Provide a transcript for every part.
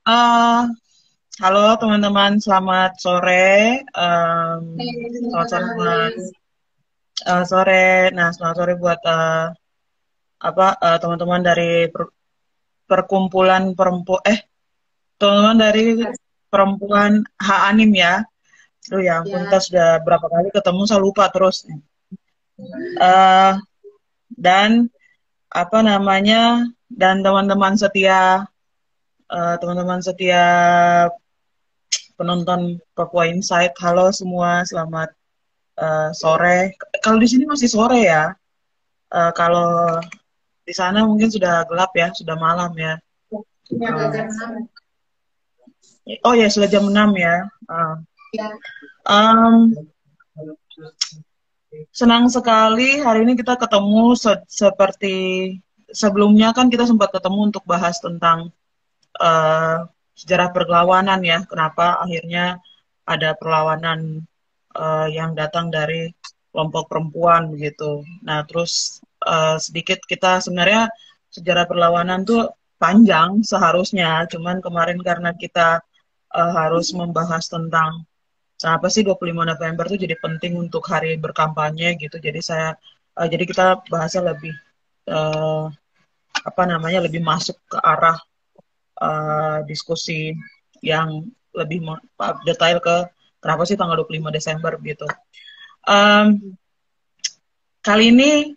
Eh, Halo teman-teman, selamat sore. Em, Selamat sore buat sore. Nah, selamat sore buat teman-teman dari perkumpulan perempuan teman-teman dari perempuan Hak Anim ya. Aduh ya ampun, kita Ya, sudah berapa kali ketemu, saya lupa terus. Eh dan apa namanya? Dan teman-teman setia penonton Papua Insight. Halo semua, selamat sore. Kalau di sini masih sore ya. Kalau di sana mungkin sudah gelap ya, sudah malam ya. ya Uh, jam 6. oh ya, sudah jam 6 ya. Uh, Ya, um, Senang sekali hari ini kita ketemu seperti sebelumnya kan kita sempat ketemu untuk bahas tentang uh, sejarah perlawanan ya. Kenapa akhirnya ada perlawanan yang datang dari kelompok perempuan begitu. Nah, terus sedikit kita sebenarnya sejarah perlawanan tuh panjang seharusnya, cuman kemarin karena kita harus membahas tentang kenapa sih 25 November tuh jadi penting untuk hari berkampanye gitu. Jadi kita bahasnya lebih uh, lebih masuk ke arah diskusi yang lebih detail ke kenapa sih tanggal 25 Desember gitu. Um, Kali ini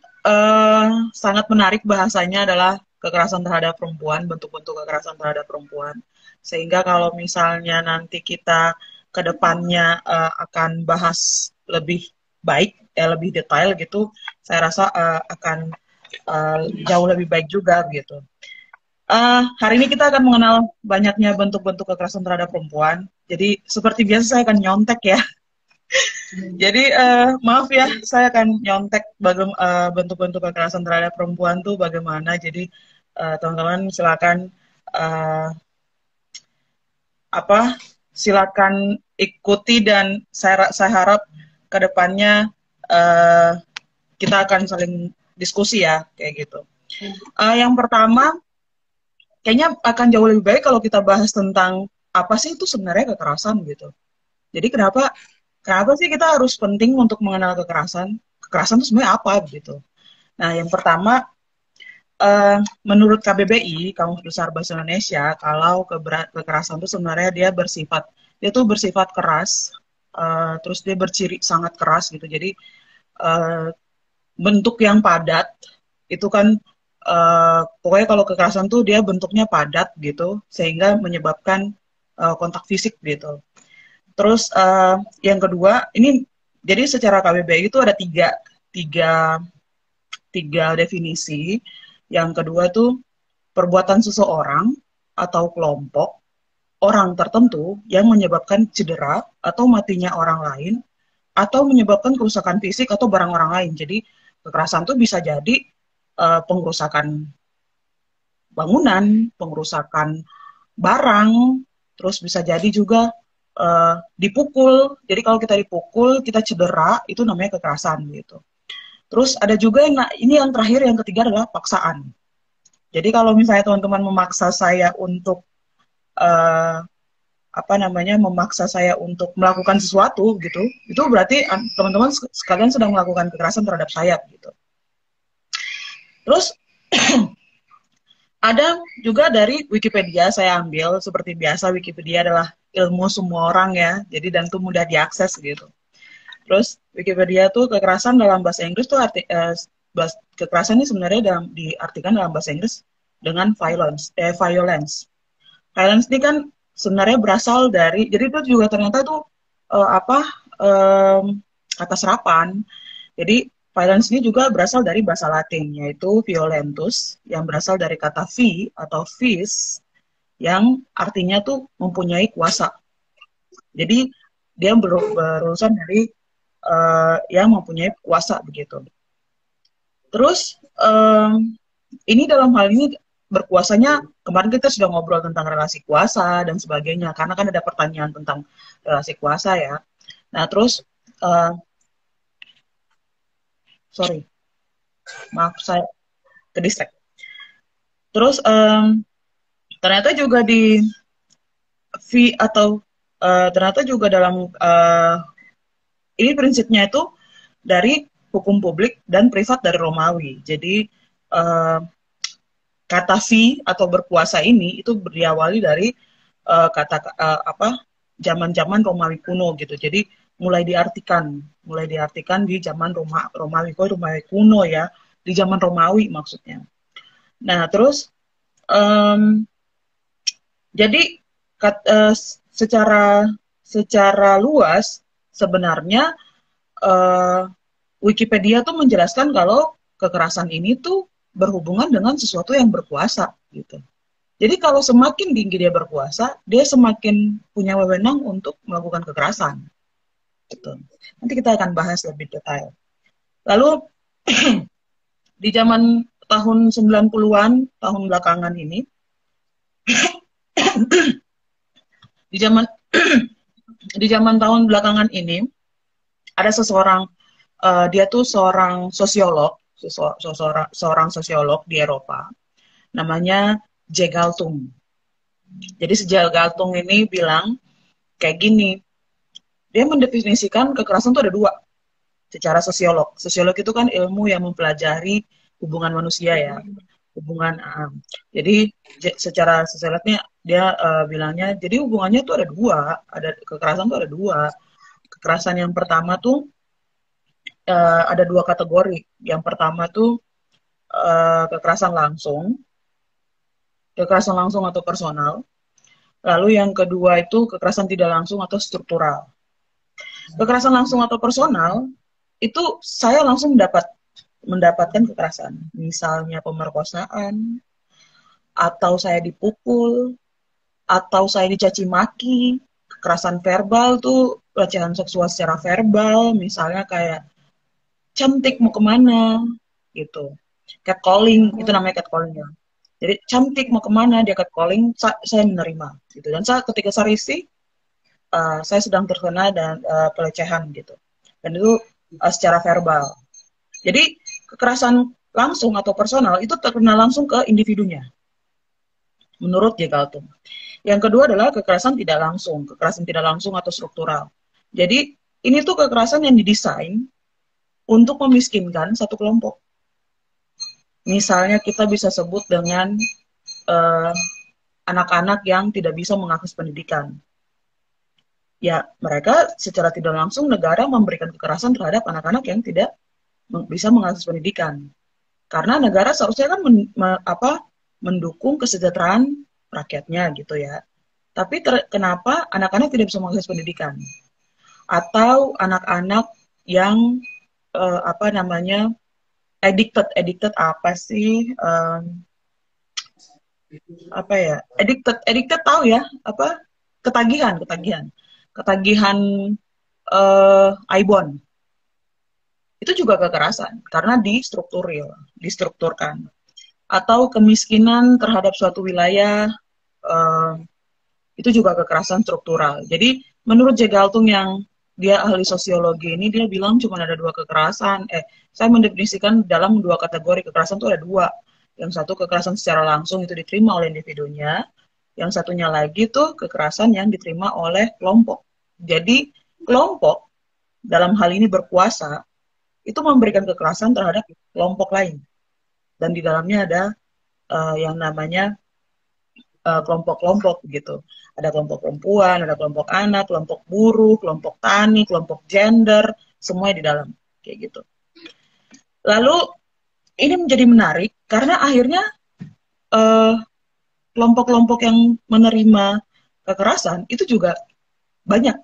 sangat menarik bahasanya adalah kekerasan terhadap perempuan, bentuk-bentuk kekerasan terhadap perempuan. Sehingga kalau misalnya nanti kita ke depannya akan bahas lebih baik, lebih detail gitu, saya rasa akan uh, jauh lebih baik juga gitu. Hari ini kita akan mengenal banyaknya bentuk-bentuk kekerasan terhadap perempuan. Jadi seperti biasa saya akan nyontek ya. Jadi maaf ya, saya akan nyontek bentuk-bentuk kekerasan terhadap perempuan tuh bagaimana. Jadi teman-teman silakan uh, silakan ikuti dan saya harap kedepannya uh, kita akan saling diskusi ya kayak gitu. Yang pertama, kayaknya akan jauh lebih baik kalau kita bahas tentang apa sih itu sebenarnya kekerasan gitu. Jadi kenapa kenapa sih kita harus penting untuk mengenal kekerasan? Kekerasan itu sebenarnya apa gitu. Nah, yang pertama, menurut KBBI, Kamus Besar Bahasa Indonesia, kalau kekerasan itu sebenarnya dia tuh bersifat keras, terus dia berciri sangat keras gitu. Jadi uh, bentuk yang padat itu kan pokoknya kalau kekerasan tuh dia bentuknya padat gitu, sehingga menyebabkan kontak fisik gitu. Terus yang kedua, ini jadi secara KBBI itu ada tiga, tiga definisi. Yang kedua tuh perbuatan seseorang atau kelompok orang tertentu yang menyebabkan cedera atau matinya orang lain atau menyebabkan kerusakan fisik atau barang orang lain. Jadi kekerasan tuh bisa jadi pengerusakan bangunan, pengerusakan barang, terus bisa jadi juga dipukul. Jadi kalau kita dipukul, kita cedera, itu namanya kekerasan gitu. Terus ada juga ini yang terakhir, yang ketiga adalah paksaan. Jadi kalau misalnya teman-teman memaksa saya untuk uh, memaksa saya untuk melakukan sesuatu gitu, itu berarti teman-teman sekalian sedang melakukan kekerasan terhadap saya gitu. Terus ada juga dari Wikipedia saya ambil, seperti biasa Wikipedia adalah ilmu semua orang ya, jadi dan itu mudah diakses gitu. Terus Wikipedia tuh kekerasan dalam bahasa Inggris tuh kekerasan ini sebenarnya diartikan dalam bahasa Inggris dengan violence. Violence ini kan sebenarnya berasal dari, jadi itu juga ternyata tuh eh, apa kata serapan. Jadi violence ini juga berasal dari bahasa Latin, yaitu violentus, yang berasal dari kata atau vis, yang artinya tuh mempunyai kuasa. Jadi dia berurusan dari yang mempunyai kuasa begitu. Terus ini dalam hal ini berkuasanya, kemarin kita sudah ngobrol tentang relasi kuasa dan sebagainya, karena kan ada pertanyaan tentang relasi kuasa ya. Nah terus, uh, sorry, maaf saya ke distract. Terus ternyata juga di fee atau ternyata juga dalam ini prinsipnya itu dari hukum publik dan privat dari Romawi. Jadi kata fee atau berkuasa ini itu diawali dari kata apa zaman-zaman Romawi kuno gitu. Jadi mulai diartikan di zaman Romawi kuno ya, di zaman Romawi maksudnya. Nah, terus jadi secara luas sebenarnya Wikipedia tuh menjelaskan kalau kekerasan ini tuh berhubungan dengan sesuatu yang berkuasa gitu. Jadi kalau semakin tinggi dia berkuasa, dia semakin punya wewenang untuk melakukan kekerasan. Gitu. Nanti kita akan bahas lebih detail. Lalu di zaman tahun 90-an, tahun belakangan ini, di zaman di zaman tahun belakangan ini ada seseorang dia tuh seorang sosiolog di Eropa, namanya J. Galtung. Jadi si J. Galtung ini bilang kayak gini, dia mendefinisikan kekerasan itu ada dua secara sosiolog. Sosiolog itu kan ilmu yang mempelajari hubungan manusia ya, hubungan. Jadi secara sosiolognya dia bilangnya, jadi hubungannya tuh ada dua, ada kekerasan tuh ada dua. Kekerasan yang pertama tuh ada dua kategori. Yang pertama tuh kekerasan langsung atau personal. Lalu yang kedua itu kekerasan tidak langsung atau struktural. Kekerasan langsung atau personal itu saya langsung mendapatkan kekerasan, misalnya pemerkosaan, atau saya dipukul, atau saya dicaci maki, kekerasan verbal tuh pelecehan seksual secara verbal, misalnya kayak cantik mau kemana gitu, catcalling itu namanya catcalling ya. Jadi cantik mau kemana dia catcalling, saya menerima gitu. Dan ketika saya risih, saya sedang terkena dan pelecehan gitu. Dan itu secara verbal. Jadi kekerasan langsung atau personal itu terkena langsung ke individunya. Menurut J. Galtung. Yang kedua adalah kekerasan tidak langsung atau struktural. Jadi ini tuh kekerasan yang didesain untuk memiskinkan satu kelompok. Misalnya kita bisa sebut dengan anak-anak yang tidak bisa mengakses pendidikan. Ya, mereka secara tidak langsung negara memberikan kekerasan terhadap anak-anak yang tidak bisa mengakses pendidikan. Karena negara seharusnya kan mendukung kesejahteraan rakyatnya gitu ya. Tapi kenapa anak-anak tidak bisa mengakses pendidikan? Atau anak-anak yang addicted apa sih? Addicted tahu ya? Ketagihan ibon. Itu juga kekerasan karena distrukturkan. Atau kemiskinan terhadap suatu wilayah, itu juga kekerasan struktural. Jadi menurut J. Galtung yang dia ahli sosiologi ini, dia bilang cuma ada dua kekerasan. Saya mendefinisikan dalam dua kategori kekerasan itu ada dua. Yang satu kekerasan secara langsung itu diterima oleh individunya, yang satunya lagi tuh kekerasan yang diterima oleh kelompok. Jadi kelompok dalam hal ini berkuasa itu memberikan kekerasan terhadap kelompok lain. Dan di dalamnya ada yang namanya kelompok-kelompok gitu. Ada kelompok perempuan, ada kelompok anak, kelompok buruh, kelompok tani, kelompok gender, semuanya di dalam kayak gitu. Lalu ini menjadi menarik karena akhirnya kelompok-kelompok yang menerima kekerasan itu juga banyak.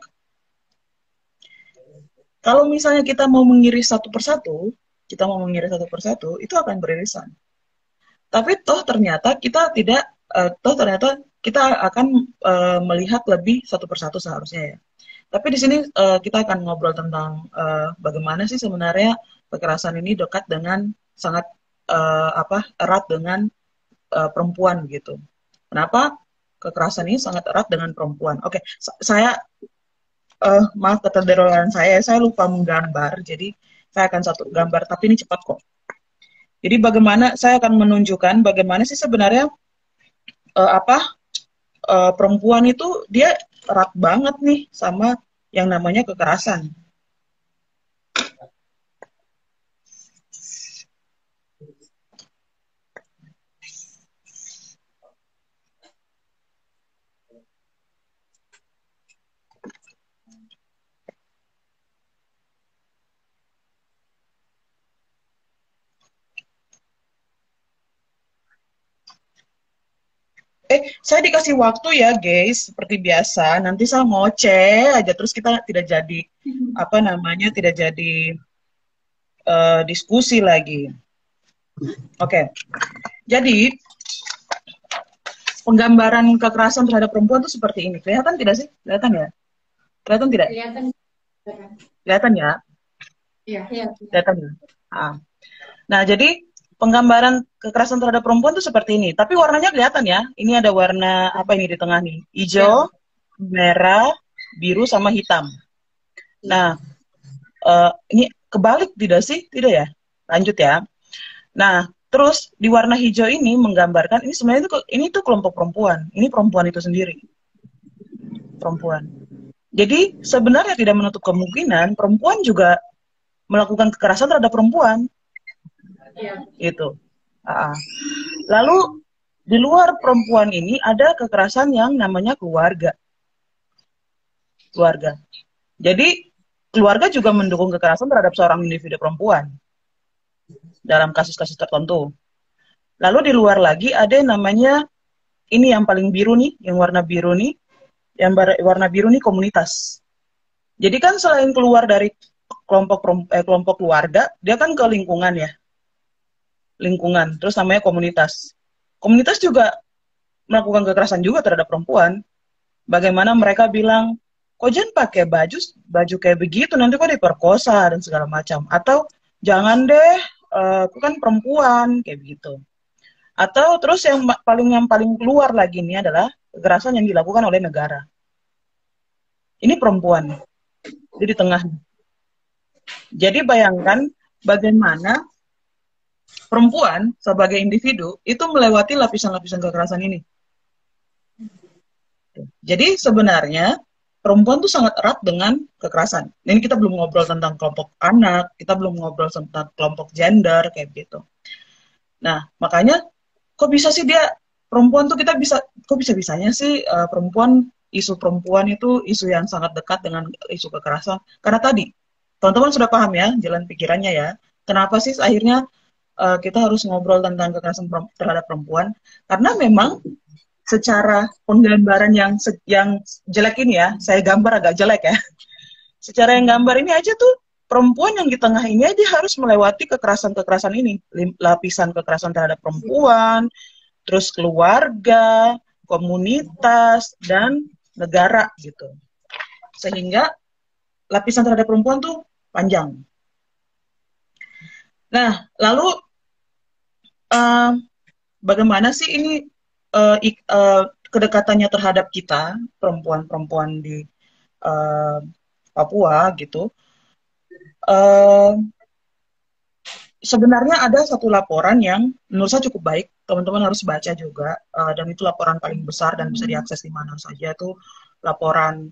Kalau misalnya kita mau mengiris satu persatu, itu akan beririsan. Tapi ternyata kita akan melihat lebih satu persatu seharusnya ya. Tapi di sini kita akan ngobrol tentang bagaimana sih sebenarnya kekerasan ini dekat dengan sangat erat dengan perempuan gitu. Kenapa kekerasan ini sangat erat dengan perempuan? Oke, saya maaf keterderolan saya lupa menggambar, jadi saya akan satu gambar, tapi ini cepat kok. Jadi bagaimana saya akan menunjukkan bagaimana sih sebenarnya perempuan itu dia erat banget nih sama yang namanya kekerasan. Saya dikasih waktu ya, guys, seperti biasa. Nanti saya ngoceh aja, terus kita tidak jadi, apa namanya, tidak jadi diskusi lagi. Oke, jadi penggambaran kekerasan terhadap perempuan itu seperti ini. Kelihatan tidak sih? Kelihatan ya? Kelihatan tidak? Kelihatan. Kelihatan ya? Iya. Kelihatan ya? Nah, jadi penggambaran kekerasan terhadap perempuan itu seperti ini. Tapi warnanya kelihatan ya. Ini ada warna apa ini di tengah nih? Hijau, merah, biru, sama hitam. Nah, ini kebalik tidak sih? Tidak ya? Lanjut ya. Nah, terus di warna hijau ini menggambarkan ini sebenarnya ini tuh kelompok perempuan. Ini perempuan itu sendiri. Perempuan. Jadi sebenarnya tidak menutup kemungkinan perempuan juga melakukan kekerasan terhadap perempuan. Itu. Lalu di luar perempuan ini ada kekerasan yang namanya keluarga. Keluarga. Jadi keluarga juga mendukung kekerasan terhadap seorang individu perempuan dalam kasus-kasus tertentu. Lalu di luar lagi ada yang namanya, ini yang paling biru nih, yang warna biru nih, yang warna biru nih komunitas. Jadi kan selain keluar dari kelompok keluarga, dia kan ke lingkungan ya. Lingkungan, terus namanya komunitas. Komunitas juga melakukan kekerasan juga terhadap perempuan. Bagaimana mereka bilang, kok jangan pakai baju kayak begitu, nanti kok diperkosa dan segala macam. Atau jangan deh, aku kan perempuan, kayak begitu. Atau terus yang paling keluar lagi ini adalah kekerasan yang dilakukan oleh negara. Ini perempuan, jadi di tengah. Jadi bayangkan bagaimana perempuan sebagai individu itu melewati lapisan-lapisan kekerasan ini. Jadi sebenarnya perempuan tuh sangat erat dengan kekerasan. Ini kita belum ngobrol tentang kelompok anak, kita belum ngobrol tentang kelompok gender kayak gitu. Nah, makanya kok bisa sih dia perempuan tuh kita bisa, kok bisa-bisanya sih isu perempuan itu isu yang sangat dekat dengan isu kekerasan. Karena tadi teman-teman sudah paham ya jalan pikirannya ya. Kenapa sih akhirnya kita harus ngobrol tentang kekerasan terhadap perempuan? Karena memang secara penggambaran yang jelek ini ya, saya gambar agak jelek ya. Secara yang gambar ini aja tuh perempuan yang di tengah ini dia harus melewati kekerasan-kekerasan ini, lapisan kekerasan terhadap perempuan, terus keluarga, komunitas, dan negara gitu. Sehingga lapisan terhadap perempuan tuh panjang. Nah, lalu bagaimana sih ini kedekatannya terhadap kita, perempuan-perempuan di Papua gitu. Sebenarnya ada satu laporan yang menurut saya cukup baik, teman-teman harus baca juga, dan itu laporan paling besar dan bisa diakses di mana saja, itu laporan,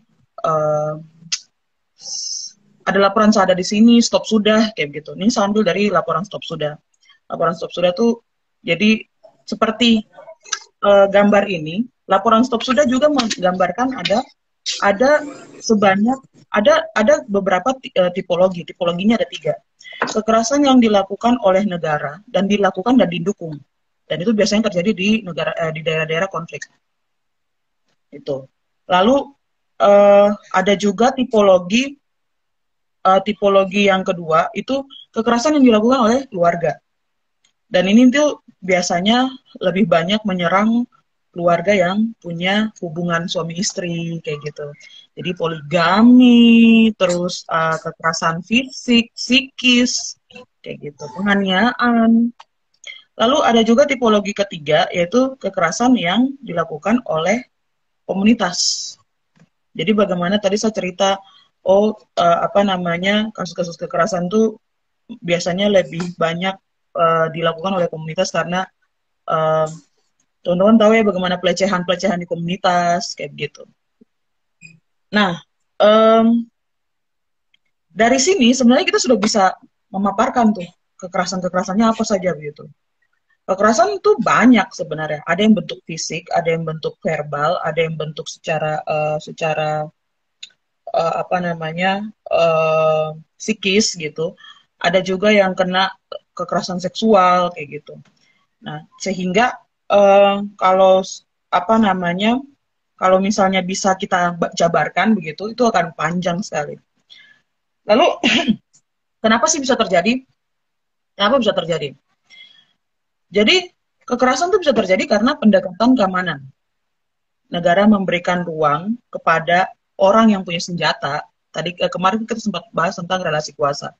ada laporan saya ada di sini, stop sudah, kayak gitu. Ini saya ambil dari laporan stop sudah. Laporan stop sudah tuh, jadi seperti gambar ini, laporan stop sudah juga menggambarkan ada sebanyak, ada beberapa tipologinya ada 3. Kekerasan yang dilakukan oleh negara dan dilakukan dan didukung, dan itu biasanya terjadi di di daerah-daerah konflik itu. Lalu ada juga tipologi yang kedua itu kekerasan yang dilakukan oleh keluarga, dan ini tuh biasanya lebih banyak menyerang keluarga yang punya hubungan suami istri kayak gitu. Jadi poligami, terus kekerasan fisik, psikis, kayak gitu, penganiayaan. Lalu ada juga tipologi ketiga, yaitu kekerasan yang dilakukan oleh komunitas. Jadi bagaimana tadi saya cerita, kasus-kasus kekerasan tuh biasanya lebih banyak dilakukan oleh komunitas karena Teman-teman tahu ya bagaimana pelecehan-pelecehan di komunitas kayak gitu. Nah, em, dari sini sebenarnya kita sudah bisa memaparkan tuh kekerasan-kekerasannya apa saja begitu. Kekerasan itu banyak sebenarnya. Ada yang bentuk fisik, ada yang bentuk verbal, ada yang bentuk secara apa namanya psikis gitu. Ada juga yang kena kekerasan seksual kayak gitu. Nah, sehingga kalau apa namanya kalau misalnya bisa kita jabarkan begitu, itu akan panjang sekali. Lalu kenapa sih bisa terjadi? Kenapa bisa terjadi? Jadi kekerasan itu bisa terjadi karena pendekatan keamanan. Negara memberikan ruang kepada orang yang punya senjata. Tadi kemarin kita sempat bahas tentang relasi kuasa.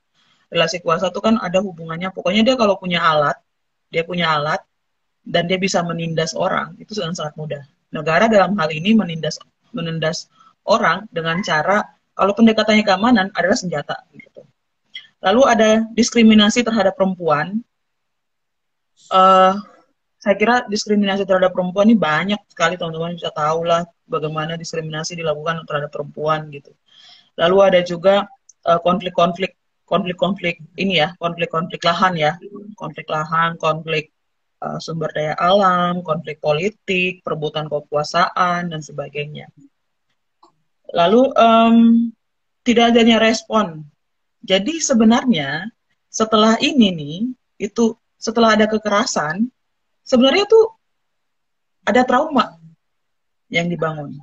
Relasi kuasa itu kan ada hubungannya, pokoknya dia punya alat dan dia bisa menindas orang, itu sangat mudah. Negara dalam hal ini menindas orang dengan cara kalau pendekatannya keamanan adalah senjata gitu. Lalu ada diskriminasi terhadap perempuan. Uh, saya kira diskriminasi terhadap perempuan ini banyak sekali, teman-teman bisa tahu lah bagaimana diskriminasi dilakukan terhadap perempuan gitu. Lalu ada juga konflik-konflik ini ya, konflik-konflik lahan ya, konflik lahan, konflik sumber daya alam, konflik politik, perebutan kekuasaan dan sebagainya. Lalu tidak adanya respon. Jadi sebenarnya setelah ini nih, itu setelah ada kekerasan, sebenarnya tuh ada trauma yang dibangun.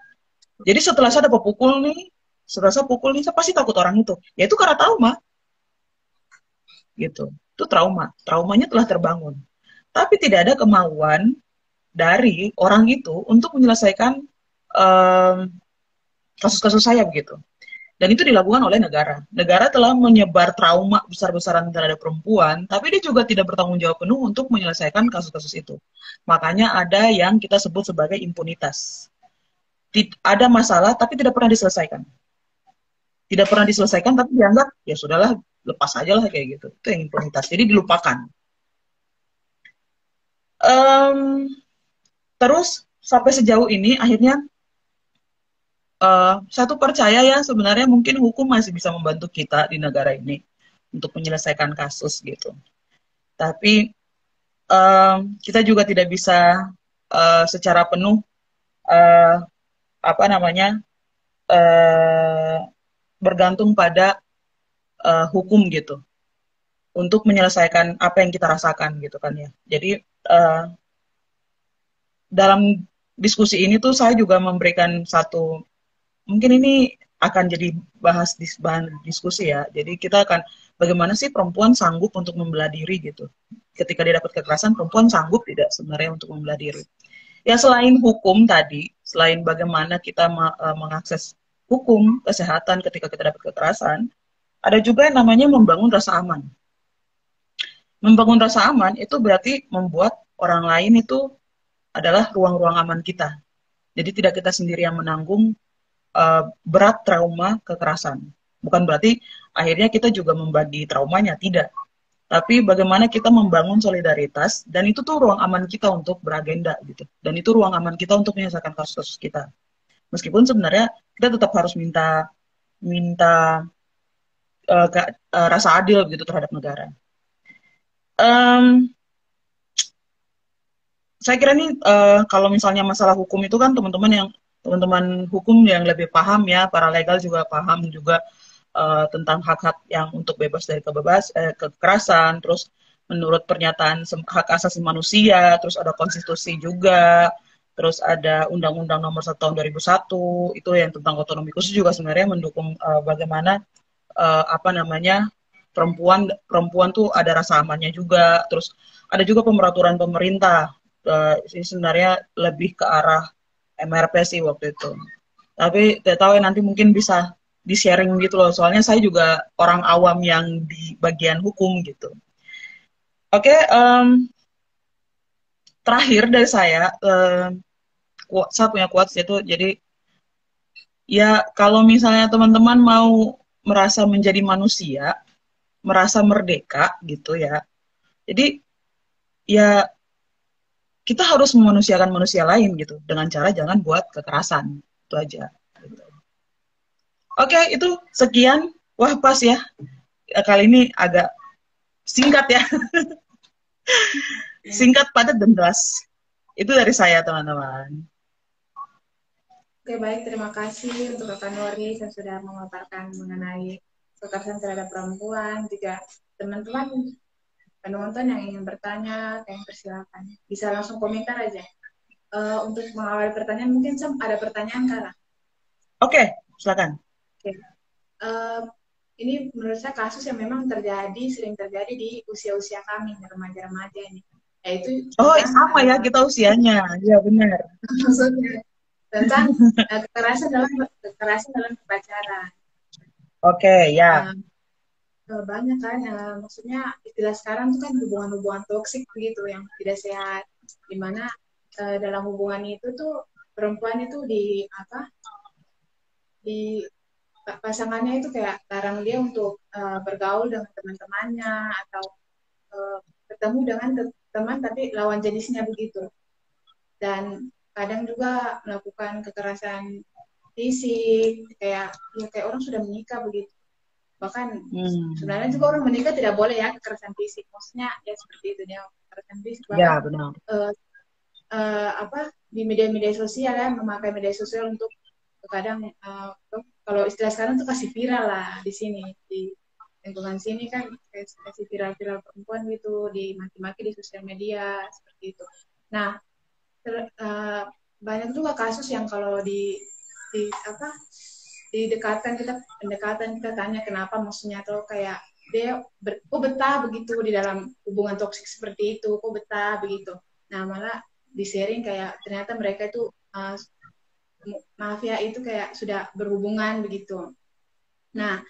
Jadi setelah saya dapat pukul nih, setelah saya pukul nih, saya pasti takut orang itu. Ya itu karena trauma, gitu. Itu trauma. Traumanya telah terbangun. Tapi tidak ada kemauan dari orang itu untuk menyelesaikan kasus-kasus saya begitu. Dan itu dilakukan oleh negara. Negara telah menyebar trauma besar-besaran terhadap perempuan, tapi dia juga tidak bertanggung jawab penuh untuk menyelesaikan kasus-kasus itu. Makanya ada yang kita sebut sebagai impunitas. Ada masalah, tapi tidak pernah diselesaikan. Tidak pernah diselesaikan, tapi dianggap, ya sudahlah, lepas aja lah kayak gitu. Itu yang impunitas. Jadi dilupakan. Um, Terus, sampai sejauh ini, akhirnya saya tuh percaya ya sebenarnya mungkin hukum masih bisa membantu kita di negara ini untuk menyelesaikan kasus gitu. Tapi kita juga tidak bisa secara penuh uh, apa namanya uh, bergantung pada hukum gitu untuk menyelesaikan apa yang kita rasakan gitu kan ya. Jadi dalam diskusi ini tuh saya juga memberikan satu, mungkin ini akan jadi bahan diskusi ya. Jadi kita akan bagaimana sih perempuan sanggup untuk membela diri gitu. Ketika dia dapat kekerasan, perempuan sanggup tidak sebenarnya untuk membela diri. Ya selain hukum tadi, selain bagaimana kita mengakses hukum, kesehatan ketika kita dapat kekerasan, ada juga yang namanya membangun rasa aman. Membangun rasa aman itu berarti membuat orang lain itu adalah ruang-ruang aman kita. Jadi tidak kita sendiri yang menanggung berat trauma kekerasan. Bukan berarti akhirnya kita juga membagi traumanya, tidak. Tapi bagaimana kita membangun solidaritas, dan itu tuh ruang aman kita untuk beragenda gitu. Dan itu ruang aman kita untuk menyelesaikan kasus-kasus kita. Meskipun sebenarnya kita tetap harus minta minta rasa adil gitu terhadap negara. Saya kira nih kalau misalnya masalah hukum itu kan teman-teman hukum yang lebih paham ya, para legal juga paham juga tentang hak-hak yang untuk bebas dari kekerasan, terus menurut pernyataan hak asasi manusia, terus ada konstitusi juga, terus ada Undang-Undang Nomor 1 Tahun 2001 itu yang tentang otonomi khusus juga sebenarnya mendukung bagaimana apa namanya perempuan tuh ada rasa amannya juga, terus ada juga pemeraturan pemerintah. Ini sebenarnya lebih ke arah MRP sih waktu itu. Tapi tidak tahu ya nanti mungkin bisa di-sharing gitu loh. Soalnya saya juga orang awam yang di bagian hukum gitu. Oke, terakhir dari saya punya quotes itu. Jadi ya kalau misalnya teman-teman mau merasa menjadi manusia, merasa merdeka gitu ya. Jadi ya kita harus memanusiakan manusia lain gitu dengan cara jangan buat kekerasan. Itu aja gitu. Oke, itu sekian. Wah, pas ya. Kali ini agak singkat ya. Singkat, padat, dan jelas. Itu dari saya, teman-teman. Oke, baik. Terima kasih untuk Kakak Nori yang sudah memaparkan mengenai kekerasan terhadap perempuan. Jika teman-teman penonton yang ingin bertanya, yang persilakan. Bisa langsung komentar aja. Untuk mengawali pertanyaan, mungkin ada pertanyaan, Kak? Oke, silakan. Oke. Uh, ini menurut saya kasus yang memang sering terjadi di usia-usia kami, remaja-remaja ini. Yaitu Oh, tentang sama ya kita usianya. Iya, benar. tentang kekerasan dalam upacara. Oke, ya. Banyak kan, maksudnya istilah sekarang itu kan hubungan-hubungan toksik begitu yang tidak sehat, dimana dalam hubungan itu tuh perempuan itu di pasangannya itu kayak larang dia untuk bergaul dengan teman-temannya atau ketemu dengan teman tapi lawan jenisnya begitu, dan kadang juga melakukan kekerasan fisik kayak orang sudah menikah begitu. Bahkan sebenarnya juga orang menikah tidak boleh ya kekerasan fisik, maksudnya ya seperti itu dia kekerasan fisik. Bahkan ya, benar. Di media-media sosial ya, memakai media sosial untuk kadang kalau istilah sekarang tuh kasih viral lah di sini, di lingkungan sini kan kasih viral-viral perempuan gitu, dimaki-maki di sosial media seperti itu. Nah, banyak juga kasus yang kalau pendekatan kita tanya kenapa maksudnya, atau kayak dia kok betah begitu di dalam hubungan toksik seperti itu, kok betah begitu. Nah, malah di sharing kayak ternyata mereka itu mafia itu kayak sudah berhubungan begitu. Nah,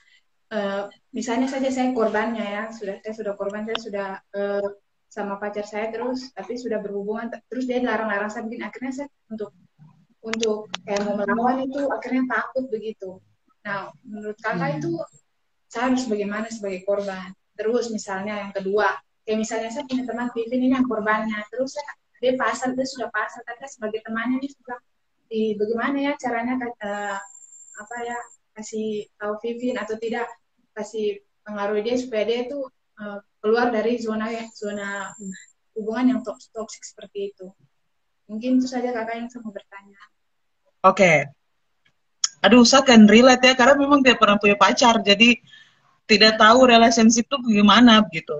misalnya saja saya korbannya ya, saya sudah korban, saya sudah sama pacar saya terus, tapi sudah berhubungan, terus dia larang-larang saya bikin, akhirnya saya untuk kayak mau melawan itu akhirnya takut begitu. Nah, menurut kakak itu saya harus bagaimana sebagai korban? Terus misalnya yang kedua, kayak misalnya saya punya teman Vivin ini yang korbannya, terus dia sudah pasal, tapi sebagai temannya ini sudah bagaimana ya caranya kasih tahu Vivin atau tidak kasih pengaruh dia supaya dia itu keluar dari zona hubungan yang toksik seperti itu. Mungkin itu saja kakak yang saya mau bertanya. Oke. Aduh, saya kan relate ya, karena memang tidak pernah punya pacar, jadi tidak tahu relationship itu gimana gitu.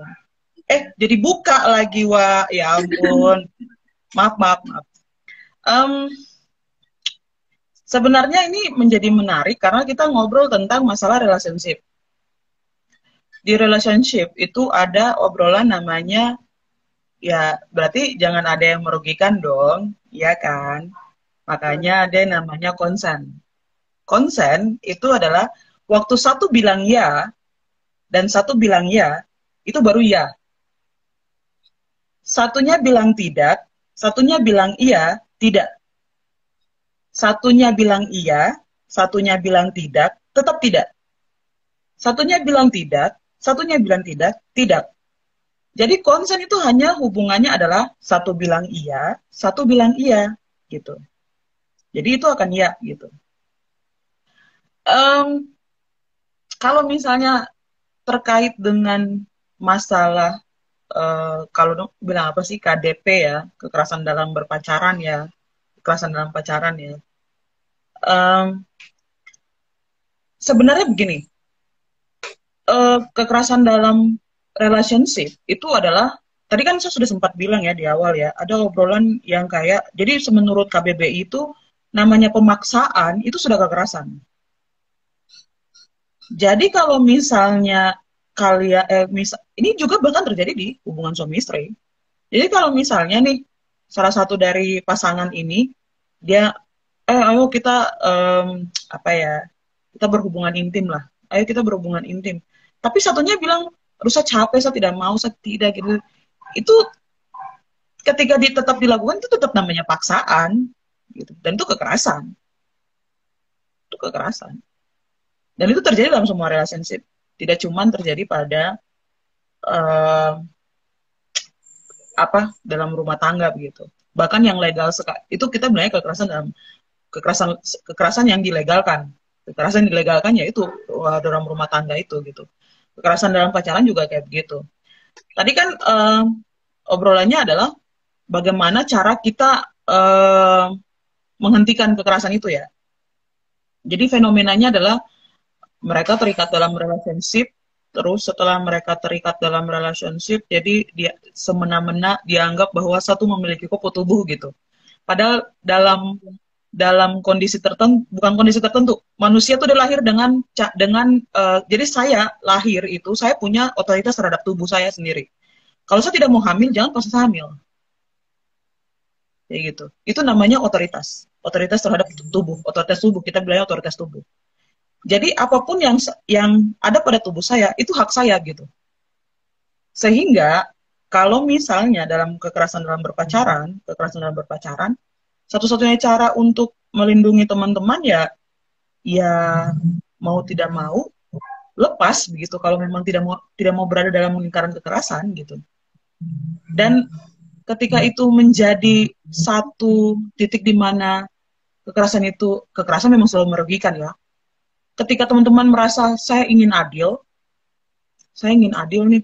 Jadi buka lagi, Wak. Ya ampun. Maaf. Sebenarnya ini menjadi menarik karena kita ngobrol tentang masalah relationship. Di relationship itu ada obrolan namanya, ya berarti jangan ada yang merugikan dong, ya kan? Makanya ada yang namanya konsen. Konsen itu adalah waktu satu bilang ya dan satu bilang ya, itu baru ya. Satunya bilang tidak, satunya bilang iya, tidak. Satunya bilang iya, satunya bilang tidak, tetap tidak. Satunya bilang tidak, satunya bilang tidak, tidak. Jadi konsen itu hanya hubungannya adalah satu bilang iya, satu bilang iya, gitu. Jadi itu akan iya, gitu. Kalau misalnya terkait dengan masalah, kalau bilang apa sih, KDP ya, kekerasan dalam berpacaran ya, kekerasan dalam pacaran ya. Sebenarnya begini, kekerasan dalam relationship itu adalah, tadi kan saya sudah sempat bilang ya di awal ya, ada obrolan yang kayak, jadi menurut KBBI itu namanya pemaksaan itu sudah kekerasan. Jadi kalau misalnya kalian, ini juga bahkan terjadi di hubungan suami istri. Jadi kalau misalnya nih salah satu dari pasangan ini dia, ayo kita kita berhubungan intim lah, ayo kita berhubungan intim. Tapi satunya bilang, aduh saya capek, saya tidak mau, saya tidak gitu. Itu ketika tetap dilakukan itu tetap namanya paksaan, gitu. Dan itu kekerasan. Itu kekerasan. Dan itu terjadi dalam semua relationship. Tidak cuma terjadi pada dalam rumah tangga begitu. Bahkan yang legal itu kita bilangnya kekerasan dalam kekerasan kekerasan yang dilegalkan. Kekerasan yang dilegalkan yaitu dalam rumah tangga itu gitu. Kekerasan dalam pacaran juga kayak begitu. Tadi kan obrolannya adalah bagaimana cara kita menghentikan kekerasan itu ya. Jadi fenomenanya adalah mereka terikat dalam relationship, terus setelah mereka terikat dalam relationship, jadi dia semena-mena dianggap bahwa satu memiliki kupu tubuh gitu. Padahal dalam kondisi tertentu, bukan kondisi tertentu, manusia tuh lahir jadi saya lahir itu saya punya otoritas terhadap tubuh saya sendiri. Kalau saya tidak mau hamil, jangan paksa saya hamil. Kayak gitu. Itu namanya otoritas. Otoritas terhadap tubuh. Otoritas tubuh. Kita bilangnya otoritas tubuh. Jadi apapun yang ada pada tubuh saya, itu hak saya gitu. Sehingga kalau misalnya dalam kekerasan dalam berpacaran, satu-satunya cara untuk melindungi teman-teman ya mau tidak mau lepas begitu kalau memang tidak mau berada dalam lingkaran kekerasan gitu. Dan ketika itu menjadi satu titik di mana kekerasan memang selalu merugikan ya. Ketika teman-teman merasa saya ingin adil nih,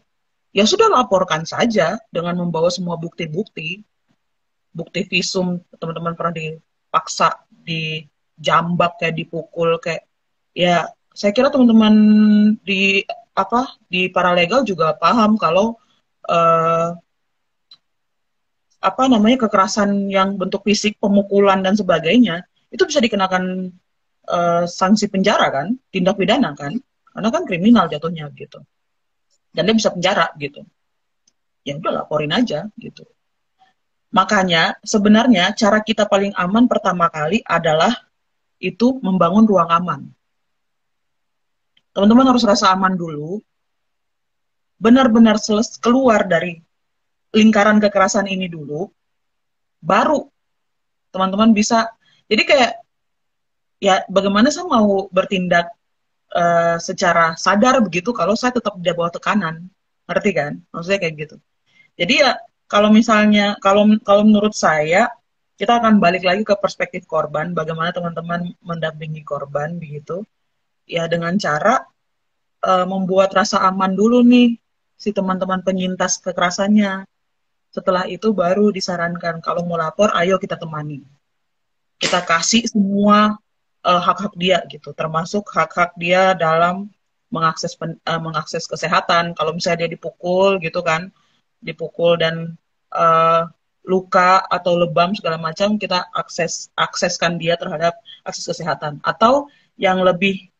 ya sudah laporkan saja dengan membawa semua bukti-bukti, bukti visum, teman-teman pernah dipaksa, dijambak kayak dipukul kayak ya saya kira teman-teman di di paralegal juga paham kalau eh, kekerasan yang bentuk fisik, pemukulan dan sebagainya itu bisa dikenakan sanksi penjara kan, tindak pidana kan, karena kan kriminal jatuhnya gitu, dan dia bisa penjara gitu. Ya udah laporin aja gitu. Makanya sebenarnya cara kita paling aman pertama kali adalah itu membangun ruang aman. Teman-teman harus rasa aman dulu, benar-benar keluar dari lingkaran kekerasan ini dulu, baru teman-teman bisa. Jadi kayak ya bagaimana saya mau bertindak secara sadar begitu kalau saya tetap di bawah tekanan, ngerti kan? Maksudnya kayak gitu. Jadi ya kalau misalnya kalau menurut saya kita akan balik lagi ke perspektif korban, bagaimana teman-teman mendampingi korban begitu, ya dengan cara membuat rasa aman dulu nih si teman-teman penyintas kekerasannya. Setelah itu baru disarankan kalau mau lapor, ayo kita temani, kita kasih semua hak-hak dia gitu, termasuk hak-hak dia dalam mengakses kesehatan. Kalau misalnya dia dipukul gitu kan, dipukul dan luka atau lebam segala macam, kita akseskan dia terhadap akses kesehatan. Atau yang lebih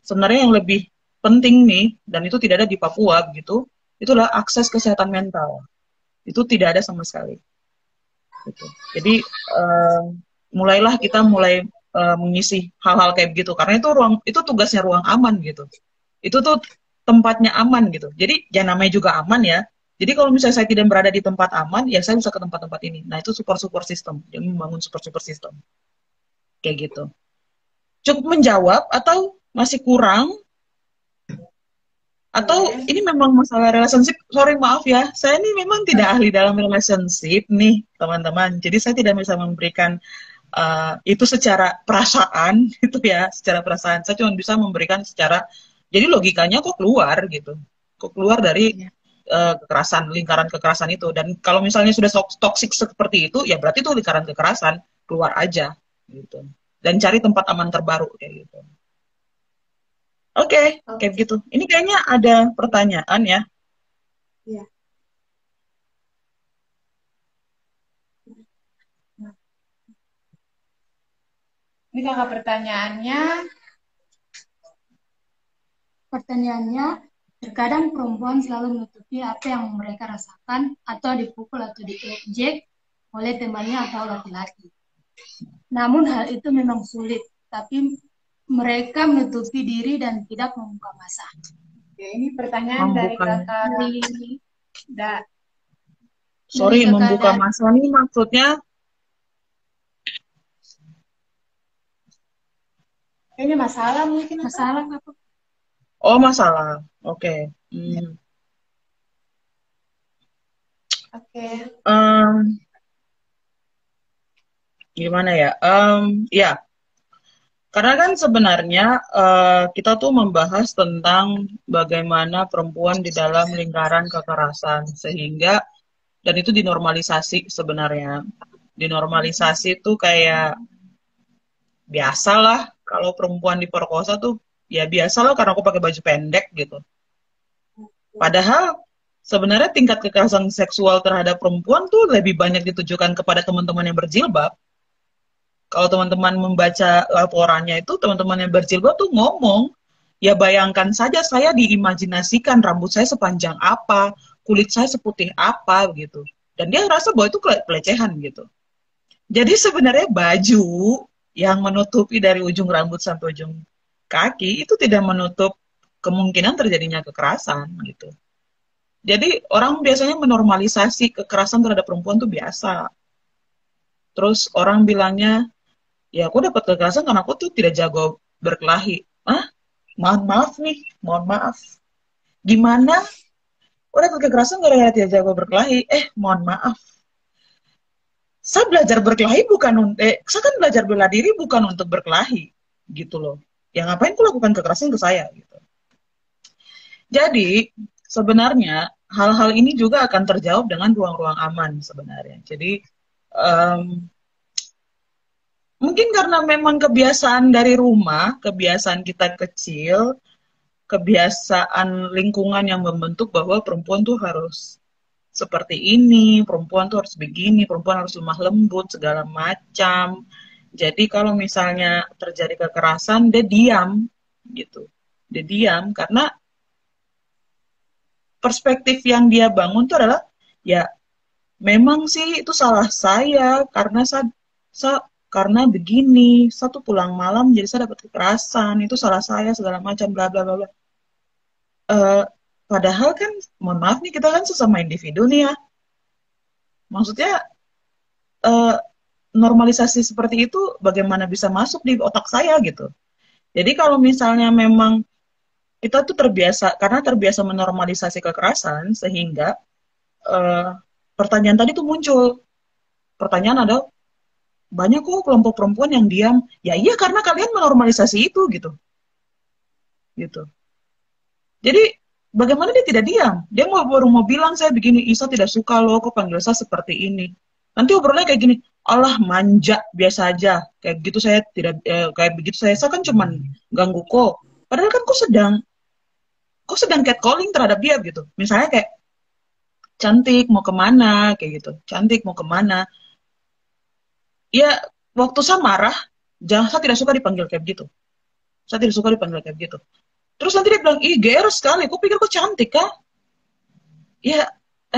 sebenarnya yang lebih penting nih, dan itu tidak ada di Papua begitu, itulah akses kesehatan mental. Itu tidak ada sama sekali. Gitu. Jadi mulailah kita mengisi hal-hal kayak begitu, karena itu tugasnya ruang aman gitu. Itu tuh tempatnya aman gitu. Jadi jangan namanya juga aman ya. Jadi kalau misalnya saya tidak berada di tempat aman, ya saya bisa ke tempat-tempat ini. Nah itu support system, jadi membangun support system kayak gitu. Cukup menjawab atau masih kurang? Atau ini memang masalah relationship? Sorry maaf ya, saya ini memang tidak ahli dalam relationship nih teman-teman. Jadi saya tidak bisa memberikan itu secara perasaan gitu ya, secara perasaan. Saya cuma bisa memberikan secara, jadi logikanya kok keluar gitu, kok keluar dari lingkaran kekerasan itu. Dan kalau misalnya sudah toksik seperti itu, ya berarti itu lingkaran kekerasan, keluar aja gitu. Dan cari tempat aman terbaru kayak gitu. Oke, kayak gitu. Ini kayaknya ada pertanyaan ya. Iya. Ini kakak pertanyaannya, terkadang perempuan selalu menutupi apa yang mereka rasakan atau dipukul atau diejek oleh temannya atau laki-laki. Namun hal itu memang sulit, tapi mereka menutupi diri dan tidak membuka masa. Oke, ini pertanyaan dari kakak. Sorry, membuka masa ini maksudnya? Ini masalah mungkin. Masalah apa? Oh, masalah. Oke. Oke. Gimana ya? Ya, karena kan sebenarnya kita tuh membahas tentang bagaimana perempuan di dalam lingkaran kekerasan, sehingga dan itu dinormalisasi sebenarnya. Dinormalisasi tuh kayak biasalah kalau perempuan diperkosa tuh ya biasalah karena aku pakai baju pendek gitu. Padahal sebenarnya tingkat kekerasan seksual terhadap perempuan tuh lebih banyak ditujukan kepada teman-teman yang berjilbab. Kalau teman-teman membaca laporannya itu, teman-teman yang berjilbab tuh ngomong, ya bayangkan saja saya diimajinasikan rambut saya sepanjang apa, kulit saya seputih apa gitu. Dan dia ngerasa bahwa itu pelecehan gitu. Jadi sebenarnya baju yang menutupi dari ujung rambut sampai ujung kaki itu tidak menutup kemungkinan terjadinya kekerasan gitu. Jadi orang biasanya menormalisasi kekerasan terhadap perempuan tuh biasa. Terus orang bilangnya, ya aku dapat kekerasan karena aku tuh tidak jago berkelahi. Ah, mohon maaf nih, mohon maaf. Gimana? Aku dapat kekerasan gara-gara tidak jago berkelahi. Mohon maaf. Saya belajar berkelahi bukan saya kan belajar bela diri bukan untuk berkelahi, gitu loh. Ya ngapain aku lakukan kekerasan ke saya, gitu. Jadi sebenarnya hal-hal ini juga akan terjawab dengan ruang-ruang aman sebenarnya. Jadi um, mungkin karena memang kebiasaan dari rumah, kebiasaan kita kecil, kebiasaan lingkungan yang membentuk bahwa perempuan tuh harus seperti ini, perempuan tuh harus begini, perempuan harus lemah lembut, segala macam. Jadi kalau misalnya terjadi kekerasan, dia diam, gitu. Dia diam karena perspektif yang dia bangun tuh adalah, ya memang sih itu salah saya karena karena begini, satu pulang malam jadi saya dapat kekerasan, itu salah saya segala macam bla bla bla bla. Eh, Padahal kan, mohon maaf nih kita kan sesama individu nih ya. Maksudnya eh, normalisasi seperti itu bagaimana bisa masuk di otak saya gitu. Jadi kalau misalnya memang kita tuh terbiasa karena terbiasa menormalisasi kekerasan sehingga eh, pertanyaan tadi tuh muncul. Pertanyaan adalah banyak kok kelompok perempuan yang diam. Ya iya karena kalian menormalisasi itu gitu. Gitu. Jadi bagaimana dia tidak diam? Dia baru mau bilang saya begini, Isa tidak suka loh kok panggil saya seperti ini. Nanti obrolannya kayak gini, Allah manja biasa aja. Kayak gitu saya tidak kayak begitu saya kan cuman ganggu kok. Padahal kan kok sedang catcalling terhadap dia gitu. Misalnya kayak cantik mau kemana kayak gitu. Cantik mau kemana? Ya waktu saya marah, jangan saya tidak suka dipanggil kayak gitu. Saya tidak suka dipanggil kayak gitu. Terus nanti dia bilang, ih GR sekali, aku pikir kok cantik kah? Ya,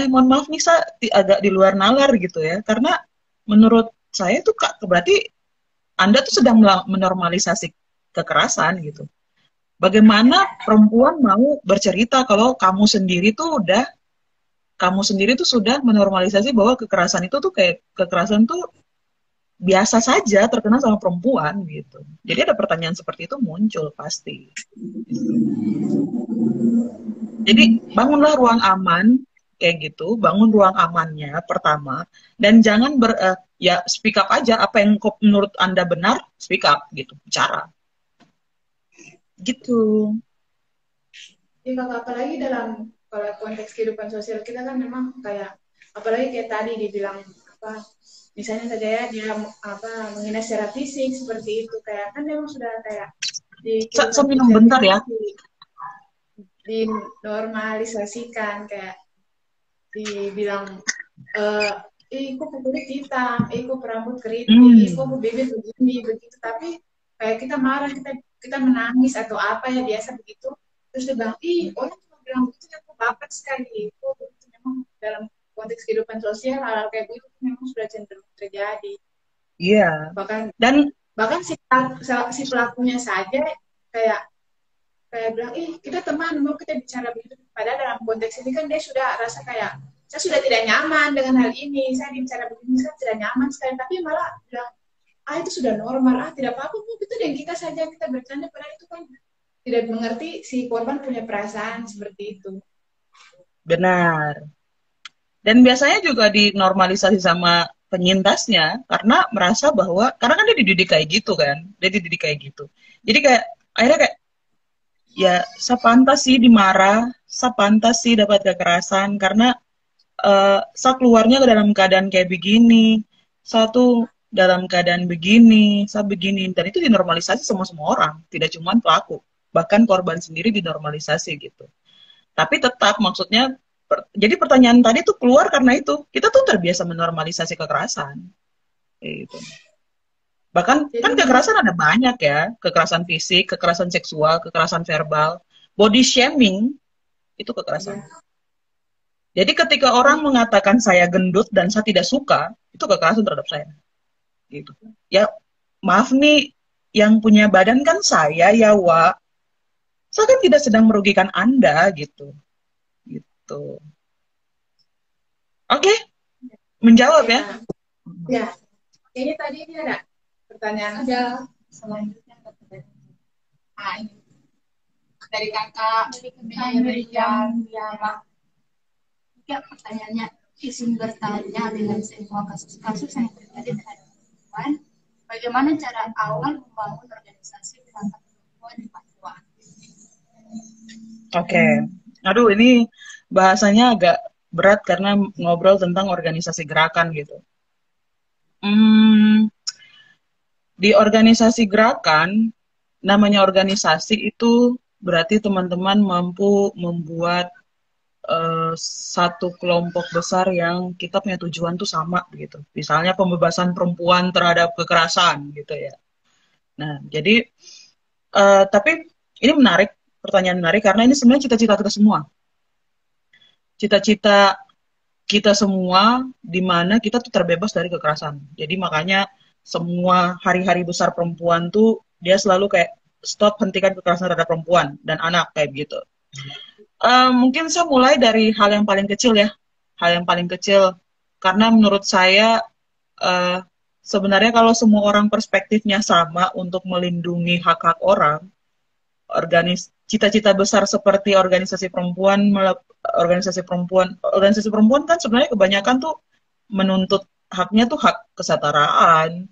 mohon maaf nih, saya agak di luar nalar gitu ya. Karena menurut saya tuh Kak, berarti Anda tuh sedang menormalisasi kekerasan gitu. Bagaimana perempuan mau bercerita kalau kamu sendiri tuh sudah menormalisasi bahwa kekerasan itu tuh kayak kekerasan tuh biasa saja terkena sama perempuan gitu. Jadi ada pertanyaan seperti itu muncul pasti. Jadi bangunlah ruang aman kayak gitu, bangun ruang amannya pertama dan jangan ya speak up aja apa yang menurut Anda benar, speak up gitu, bicara. Gitu. Ya kakak, apalagi dalam kalau konteks kehidupan sosial kita kan memang kayak, apalagi kayak tadi dibilang apa, misalnya saja ya dia apa menghina secara fisik seperti itu, kayak kan memang sudah kayak di kehidupan Minum sosial bentar kita ya. dinormalisasikan, kayak dibilang kok kulit hitam, kok rambut keriting, kok bibir begini begitu, tapi kayak kita marah, kita menangis atau apa ya biasa begitu, terus dia bilang orang cuma bilang begitu ya kok baper sekali itu memang dalam konteks kehidupan sosial hal-hal kayak begitu memang sudah cenderung terjadi. Iya. Bahkan si pelakunya saja kayak bilang, kita teman, mau kita bicara begitu. Padahal dalam konteks ini kan dia sudah rasa kayak, saya sudah tidak nyaman dengan hal ini, saya bicara begini, saya tidak nyaman sekali. Tapi malah bilang, itu sudah normal, tidak apa-apa, itu dan kita saja, kita bercanda, padahal itu kan tidak mengerti si korban punya perasaan seperti itu. Benar. Dan biasanya juga dinormalisasi sama penyintasnya karena merasa bahwa karena kan dia dididik kayak gitu kan, dia dididik kayak gitu. Jadi kayak akhirnya kayak ya sepantas sih dimarah, sepantas sih dapat kekerasan karena saya keluarnya ke dalam keadaan kayak begini, satu dalam keadaan begini, saya begini, dan itu dinormalisasi sama semua orang, tidak cuma pelaku, bahkan korban sendiri dinormalisasi gitu. Tapi tetap maksudnya, jadi pertanyaan tadi tuh keluar karena itu kita tuh terbiasa menormalisasi kekerasan, gitu. Bahkan kan Jadi kekerasan ada banyak ya, kekerasan fisik, kekerasan seksual, kekerasan verbal, body shaming itu kekerasan. ya, Jadi ketika orang mengatakan saya gendut dan saya tidak suka, itu kekerasan terhadap saya. Gitu. Ya, maaf nih, yang punya badan kan saya ya, Wak. Saya kan tidak sedang merugikan Anda, gitu. Gitu. Oke, menjawab ya. ya, ya. Ini tadi ini ada pertanyaan Ada selanjutnya ini dari kakak Miriam Yama. Ya, pertanyaannya izin bertanya dengan semua kasus-kasus yang terjadi terhadap perempuan, bagaimana cara awal membangun organisasi gerakan perempuan di Papua? Oke. Aduh, ini bahasanya agak berat karena ngobrol tentang organisasi gerakan gitu. Di organisasi gerakan, namanya organisasi itu berarti teman-teman mampu membuat satu kelompok besar yang kita punya tujuan tuh sama gitu. Misalnya pembebasan perempuan terhadap kekerasan gitu ya. Nah, jadi tapi ini menarik, pertanyaan menarik karena ini sebenarnya cita-cita kita semua. Cita-cita kita semua di mana kita tuh terbebas dari kekerasan. Jadi makanya semua hari-hari besar perempuan tuh dia selalu kayak stop, hentikan kekerasan terhadap perempuan dan anak kayak gitu. Mungkin saya mulai dari hal yang paling kecil ya, hal yang paling kecil karena menurut saya sebenarnya kalau semua orang perspektifnya sama untuk melindungi hak-hak orang, cita-cita besar seperti organisasi perempuan kan sebenarnya kebanyakan tuh menuntut haknya tuh hak kesetaraan,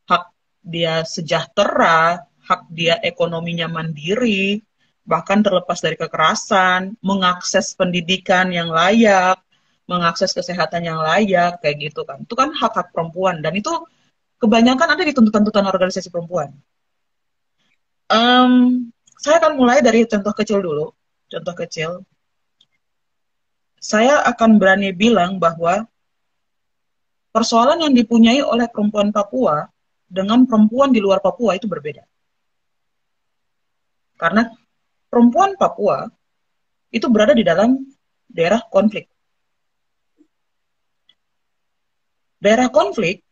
hak dia sejahtera, hak dia ekonominya mandiri, bahkan terlepas dari kekerasan, mengakses pendidikan yang layak, mengakses kesehatan yang layak, kayak gitu kan. Itu kan hak-hak perempuan, dan itu kebanyakan ada di tuntutan-tuntutan organisasi perempuan. Saya akan mulai dari contoh kecil dulu. Contoh kecil. Saya akan berani bilang bahwa persoalan yang dipunyai oleh perempuan Papua dengan perempuan di luar Papua itu berbeda. Karena perempuan Papua itu berada di dalam daerah konflik. Daerah konflik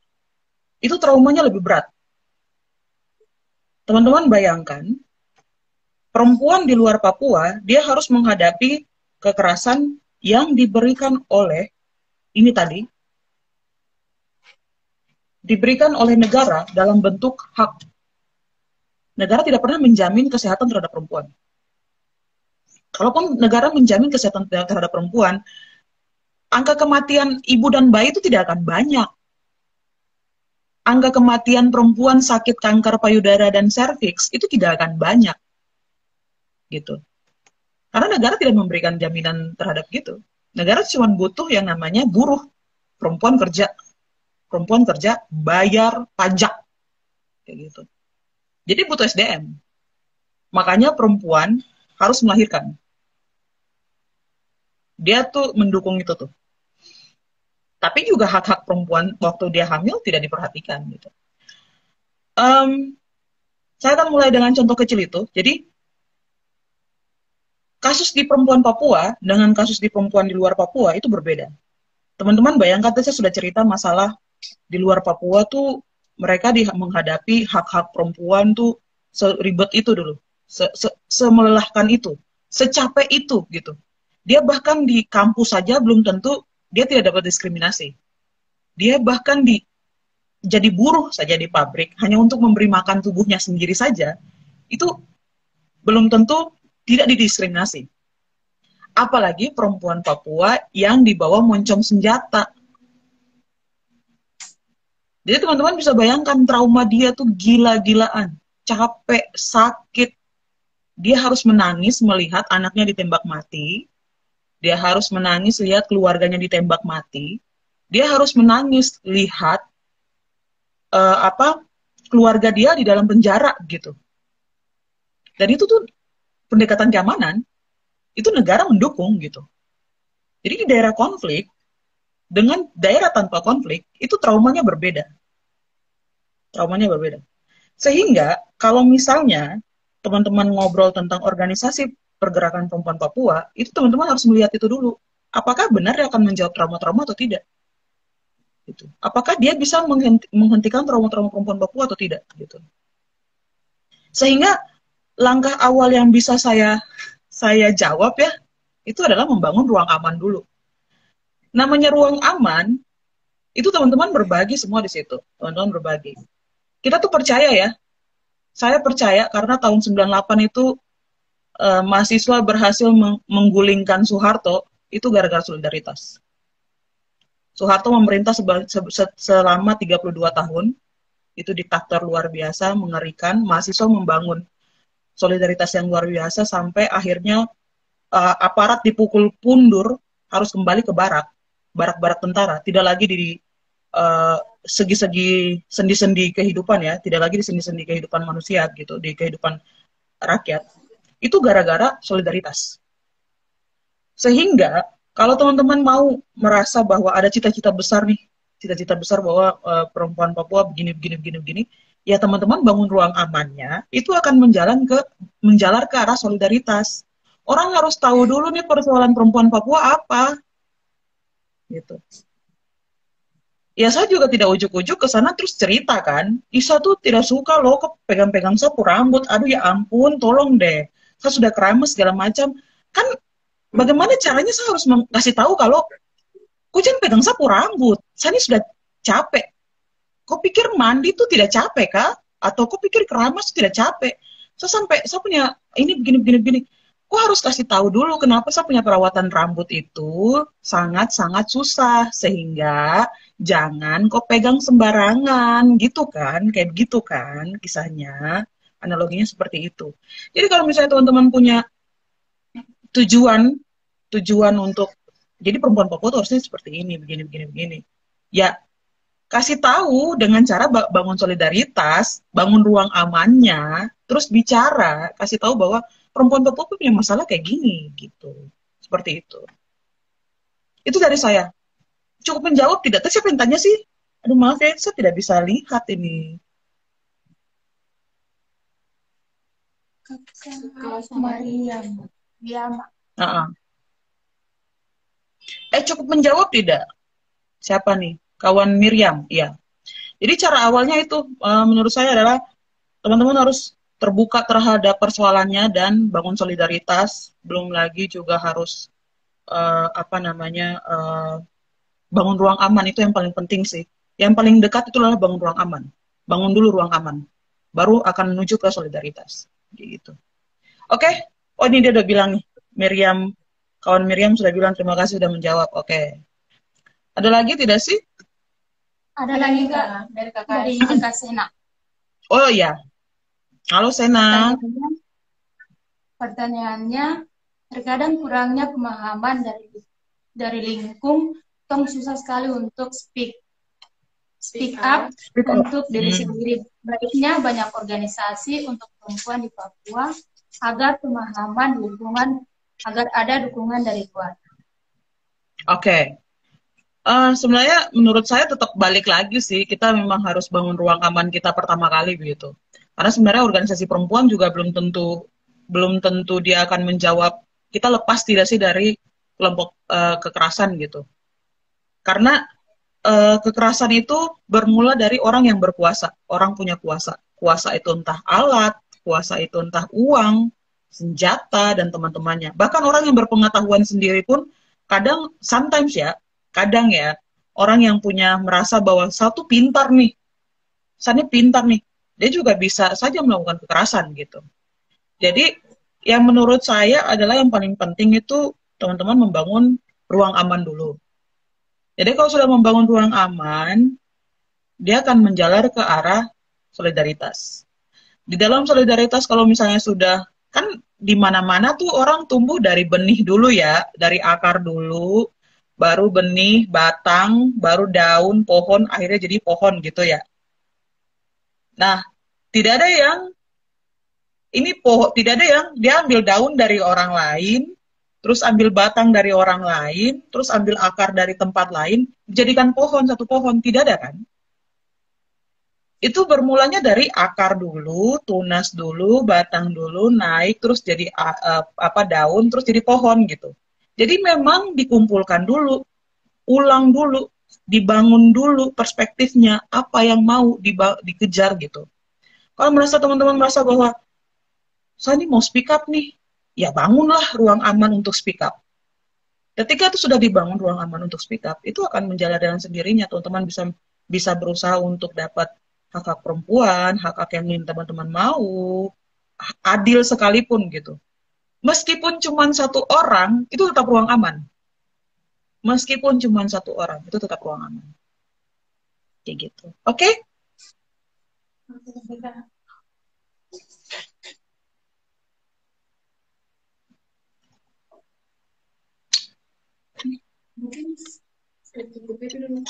itu traumanya lebih berat. Teman-teman bayangkan, perempuan di luar Papua, dia harus menghadapi kekerasan yang diberikan oleh, ini tadi, diberikan oleh negara dalam bentuk hak. Negara tidak pernah menjamin kesehatan terhadap perempuan. Kalaupun negara menjamin kesehatan terhadap perempuan, angka kematian ibu dan bayi itu tidak akan banyak. Angka kematian perempuan sakit kanker payudara dan serviks itu tidak akan banyak. Gitu. Karena negara tidak memberikan jaminan terhadap gitu. Negara cuma butuh yang namanya buruh. Perempuan kerja, bayar pajak. Kayak gitu. Jadi butuh SDM. Makanya perempuan harus melahirkan. Dia tuh mendukung itu tuh. Tapi juga hak-hak perempuan waktu dia hamil tidak diperhatikan gitu. Saya akan mulai dengan contoh kecil itu. Jadi kasus di perempuan Papua dengan kasus di perempuan di luar Papua itu berbeda. Teman-teman bayangkan tadi saya sudah cerita masalah di luar Papua tuh mereka menghadapi hak-hak perempuan tuh seribet itu dulu, semelelahkan itu, secapek itu gitu. Dia bahkan di kampus saja belum tentu dia tidak dapat diskriminasi. Dia bahkan jadi buruh saja di pabrik hanya untuk memberi makan tubuhnya sendiri saja, itu belum tentu tidak didiskriminasi. Apalagi perempuan Papua yang dibawa moncong senjata. Jadi teman-teman bisa bayangkan trauma dia tuh gila-gilaan, capek, sakit. Dia harus menangis melihat anaknya ditembak mati. Dia harus menangis lihat keluarganya ditembak mati. Dia harus menangis lihat keluarga dia di dalam penjara gitu. Dan itu tuh pendekatan keamanan, itu negara mendukung gitu. Jadi di daerah konflik dengan daerah tanpa konflik itu traumanya berbeda. Traumanya berbeda. Sehingga kalau misalnya teman-teman ngobrol tentang organisasi pergerakan perempuan Papua, itu teman-teman harus melihat itu dulu. Apakah benar dia akan menjawab trauma-trauma atau tidak? Gitu. Apakah dia bisa menghentikan trauma-trauma perempuan Papua atau tidak? Gitu. Sehingga langkah awal yang bisa saya jawab ya, itu adalah membangun ruang aman dulu. Namanya ruang aman, itu teman-teman berbagi semua di situ. Teman-teman berbagi. Kita tuh percaya ya, saya percaya karena tahun 98 itu mahasiswa berhasil menggulingkan Soeharto, itu gara-gara solidaritas. Soeharto memerintah selama 32 tahun, itu diktator luar biasa, mengerikan, mahasiswa membangun solidaritas yang luar biasa sampai akhirnya aparat dipukul pundur, harus kembali ke barak tentara, tidak lagi di segi-segi sendi-sendi kehidupan ya, tidak lagi di sendi-sendi kehidupan manusia gitu, di kehidupan rakyat. Itu gara-gara solidaritas. Sehingga kalau teman-teman mau merasa bahwa ada cita-cita besar nih, cita-cita besar bahwa perempuan Papua begini, ya teman-teman bangun ruang amannya, itu akan menjalar ke arah solidaritas. Orang harus tahu dulu nih persoalan perempuan Papua apa, gitu. Ya saya juga tidak ujuk-ujuk ke sana terus cerita kan, Isa tuh tidak suka loh kok pegang-pegang sapu rambut, aduh ya ampun, tolong deh, saya sudah keramas segala macam, kan bagaimana caranya saya harus kasih tahu kalau kok jangan pegang sapu rambut, saya ini sudah capek, kok pikir mandi tuh tidak capek kah? Atau kok pikir keramas tuh tidak capek? Saya punya ini begini, kok harus kasih tahu dulu kenapa saya punya perawatan rambut itu sangat-sangat susah, sehingga jangan kok pegang sembarangan gitu kan, kayak gitu kan kisahnya, analoginya seperti itu. Jadi kalau misalnya teman-teman punya tujuan untuk jadi perempuan Papua tuh harusnya seperti ini, begini, ya kasih tahu dengan cara bangun solidaritas, bangun ruang amannya, terus bicara, kasih tahu bahwa perempuan Papua punya masalah kayak gini gitu, seperti itu. Itu dari saya. Cukup menjawab tidak? Terus siapa yang tanya sih? Aduh maaf ya, saya tidak bisa lihat ini. Mariam. Ya, Mak. Cukup menjawab tidak? Siapa nih? Kawan Miriam, iya. Jadi cara awalnya itu menurut saya adalah teman-teman harus terbuka terhadap persoalannya dan bangun solidaritas. Belum lagi juga harus bangun ruang aman, itu yang paling penting sih. Yang paling dekat itu adalah bangun ruang aman. Bangun dulu ruang aman, baru akan menuju ke solidaritas. Gitu. Oke. Oh ini dia udah bilang nih, Miriam, kawan Miriam sudah bilang terima kasih sudah menjawab. Oke. Ada lagi tidak sih? Ada lagi Kak, dari Kakak Sena. Oh iya. Halo Sena. Pertanyaannya, terkadang kurangnya pemahaman dari lingkung, tong susah sekali untuk speak up untuk diri sendiri. Baiknya banyak organisasi untuk perempuan di Papua agar pemahaman lingkungan, agar ada dukungan dari luar. Oke. Sebenarnya menurut saya tetap balik lagi sih, kita memang harus bangun ruang aman kita pertama kali begitu. Karena sebenarnya organisasi perempuan juga belum tentu dia akan menjawab, kita lepas tidak sih dari kelompok kekerasan gitu. Karena kekerasan itu bermula dari orang yang berkuasa, orang punya kuasa. Kuasa itu entah alat, kuasa itu entah uang, senjata, dan teman-temannya. Bahkan orang yang berpengetahuan sendiri pun kadang, kadang ya, orang yang merasa bahwa saya tuh pintar nih, dia juga bisa saja melakukan kekerasan gitu. Jadi yang menurut saya adalah yang paling penting itu teman-teman membangun ruang aman dulu. Jadi kalau sudah membangun ruang aman, dia akan menjalar ke arah solidaritas. Di dalam solidaritas kalau misalnya sudah, kan di mana-mana tuh orang tumbuh dari benih dulu ya, dari akar dulu, baru benih, batang, baru daun, pohon, akhirnya jadi pohon gitu ya. Nah, tidak ada yang ini pohon, tidak ada yang dia ambil daun dari orang lain, terus ambil batang dari orang lain, terus ambil akar dari tempat lain, jadikan pohon, satu pohon, tidak ada kan? Itu bermulanya dari akar dulu, tunas dulu, batang dulu, naik, terus jadi apa daun, terus jadi pohon gitu. Jadi memang dikumpulkan dulu, ulang dulu, dibangun dulu perspektifnya, apa yang mau dikejar gitu. Kalau merasa teman-teman merasa bahwa saya ini mau speak up nih, ya bangunlah ruang aman untuk speak up. Ketika itu sudah dibangun ruang aman untuk speak up, itu akan menjalan dengan sendirinya. Teman-teman bisa bisa berusaha untuk dapat hak-hak perempuan, hak-hak yang ingin teman-teman mau, adil sekalipun gitu. Meskipun cuma satu orang, itu tetap ruang aman. Meskipun cuma satu orang, itu tetap ruang aman. Kayak gitu. Oke? Mungkin saya cukup itu dulu.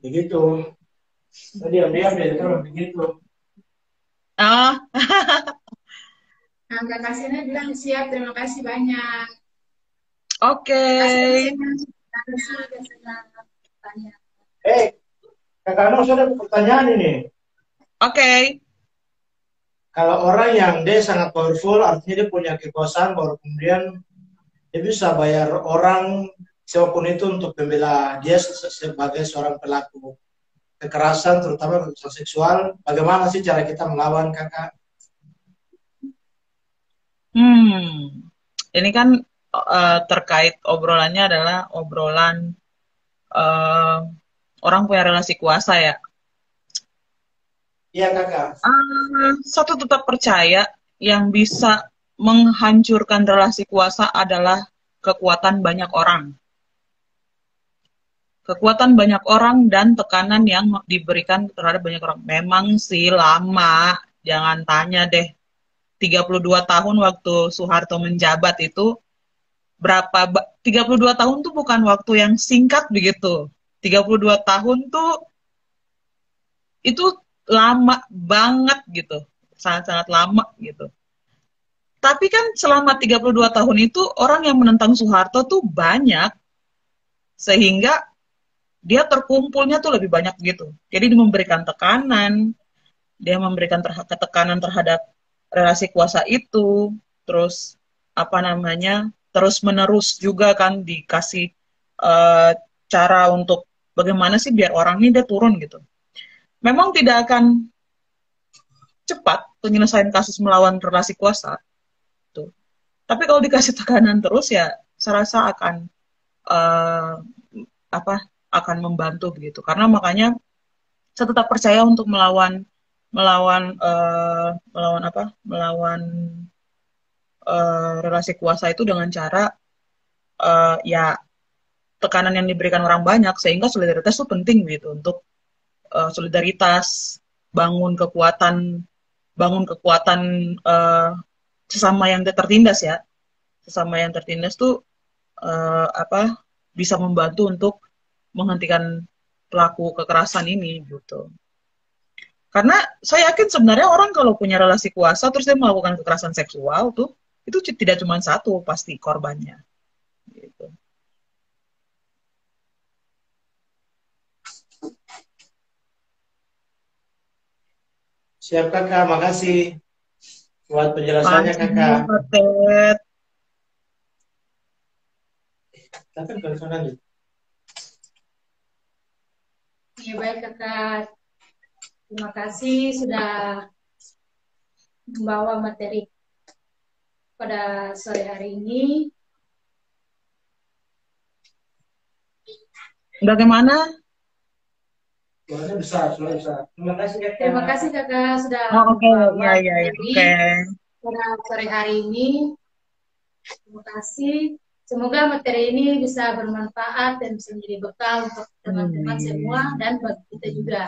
Begitu. Tadi diam-diam dia terus begitu. Ah, Nah, Kak Kasina bilang siap, terima kasih banyak. oke. Kakak Nus ada pertanyaan ini. Oke. Kalau orang yang dia sangat powerful, artinya dia punya kekuasaan, baru kemudian dia bisa bayar orang siapapun itu untuk membela dia sebagai seorang pelaku kekerasan, terutama kekerasan seksual. Bagaimana sih cara kita melawan, Kakak? Ini kan terkait obrolannya adalah obrolan orang punya relasi kuasa ya. Iya, Kakak. Satu tetap percaya yang bisa menghancurkan relasi kuasa adalah kekuatan banyak orang. Kekuatan banyak orang dan tekanan yang diberikan terhadap banyak orang. Memang sih lama, jangan tanya deh. 32 tahun waktu Soeharto menjabat itu, 32 tahun tuh bukan waktu yang singkat begitu. 32 tahun tuh itu lama banget gitu. Sangat-sangat lama gitu. Tapi kan selama 32 tahun itu orang yang menentang Soeharto tuh banyak. Sehingga dia terkumpulnya tuh lebih banyak gitu. Jadi dia memberikan tekanan, dia memberikan tekanan terhadap relasi kuasa itu, terus apa namanya, terus menerus juga kan dikasih cara untuk bagaimana sih biar orang ini dia turun gitu. Memang tidak akan cepat penyelesaian kasus melawan relasi kuasa tuh. Tapi kalau dikasih tekanan terus ya saya rasa akan akan membantu begitu. Karena makanya saya tetap percaya untuk melawan relasi kuasa itu dengan cara ya tekanan yang diberikan orang banyak, sehingga solidaritas itu penting gitu untuk solidaritas, bangun kekuatan sesama yang tertindas ya, sesama yang tertindas tuh bisa membantu untuk menghentikan pelaku kekerasan ini gitu. Karena saya yakin sebenarnya orang kalau punya relasi kuasa terus dia melakukan kekerasan seksual tuh itu tidak cuma satu pasti korbannya. Gitu. Siap, Kakak. Makasih buat penjelasannya, Kakak. Kakak teleponan nih. Ya baik Kakak. Terima kasih sudah membawa materi pada sore hari ini. Bagaimana? Suaranya besar, suara besar. Terima kasih, Kakak. Terima kasih Kakak sudah membawa materi okay. pada sore hari ini. Terima kasih. Semoga materi ini bisa bermanfaat dan bisa menjadi bekal untuk teman-teman semua dan bagi kita juga.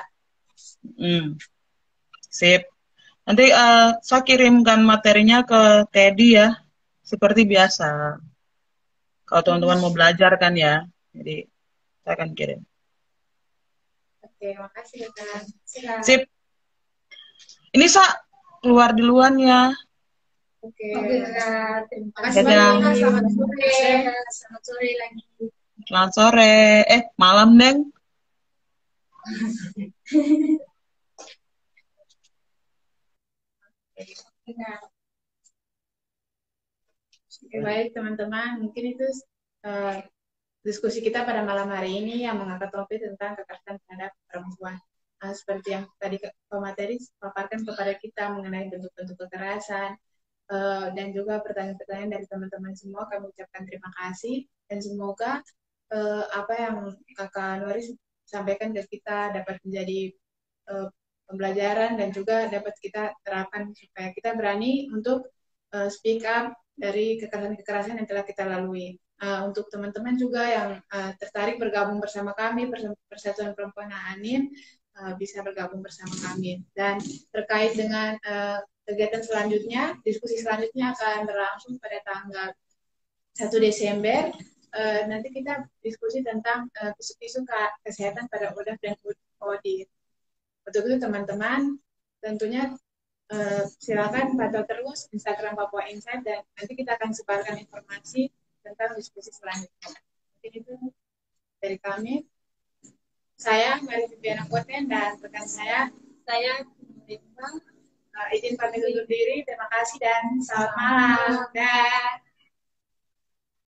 Sip. Nanti saya kirimkan materinya ke Teddy ya, seperti biasa. Kalau teman-teman mau belajar kan ya, jadi saya akan kirim. Oke, makasih Kak. Sip. Ini keluar duluan ya. Oke, Kak. Terima kasih Dadah. banyak. Selamat sore. Selamat sore lagi. Selamat sore. Malam, Neng. Oke, baik teman-teman, mungkin itu diskusi kita pada malam hari ini yang mengangkat topik tentang kekerasan terhadap perempuan. Seperti yang tadi pemateri paparkan kepada kita mengenai bentuk-bentuk kekerasan dan juga pertanyaan-pertanyaan dari teman-teman semua, kami ucapkan terima kasih dan semoga apa yang Kakak Nuris sampaikan ke kita dapat menjadi pembelajaran dan juga dapat kita terapkan supaya kita berani untuk speak up dari kekerasan-kekerasan yang telah kita lalui. Untuk teman-teman juga yang tertarik bergabung bersama kami, Persatuan Perempuan Aanin, bisa bergabung bersama kami. Dan terkait dengan kegiatan selanjutnya, diskusi selanjutnya akan berlangsung pada tanggal 1 Desember. Nanti kita diskusi tentang isu-isu kesehatan pada ODAF dan ODIR. Untuk itu teman-teman, tentunya silakan pantau terus Instagram Papua Insight dan nanti kita akan sebarkan informasi tentang diskusi selanjutnya. Mungkin itu dari kami. Saya Mary Viviana Koten dan rekan saya izin pamit undur diri. Terima kasih dan selamat malam. Dan